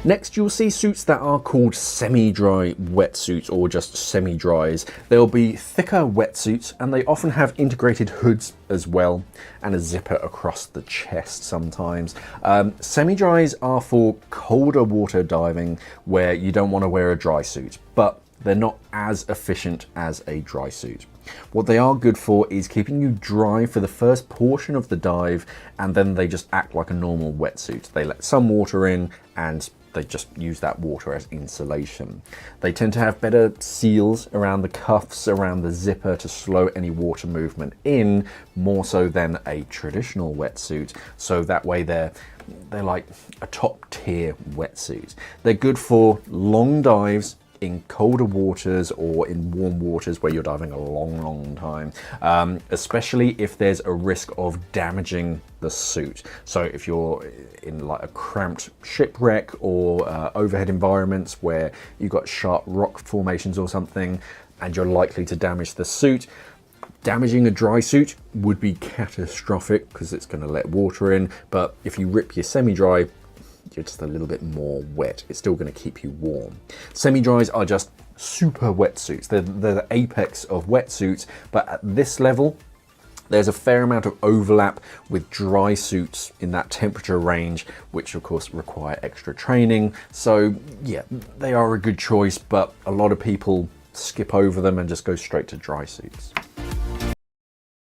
Next, you'll see suits that are called semi-dry wetsuits or just semi-dries. They'll be thicker wetsuits and they often have integrated hoods as well and a zipper across the chest sometimes. Semi-dries are for colder water diving where you don't want to wear a dry suit, but they're not as efficient as a dry suit. What they are good for is keeping you dry for the first portion of the dive, and then they just act like a normal wetsuit. They let some water in and they just use that water as insulation. They tend to have better seals around the cuffs, around the zipper to slow any water movement in, more so than a traditional wetsuit. So that way they're like a top tier wetsuit. They're good for long dives in colder waters or in warm waters where you're diving a long time, especially if there's a risk of damaging the suit. So if you're in like a cramped shipwreck or overhead environments where you've got sharp rock formations or something and you're likely to damage the suit, damaging a dry suit would be catastrophic because it's going to let water in. But if you rip your semi-dry, you're just a little bit more wet. It's still going to keep you warm. Semi-dries are just super wetsuits. They're the apex of wetsuits, but at this level, there's a fair amount of overlap with dry suits in that temperature range, which of course require extra training. So yeah, they are a good choice, but a lot of people skip over them and just go straight to dry suits.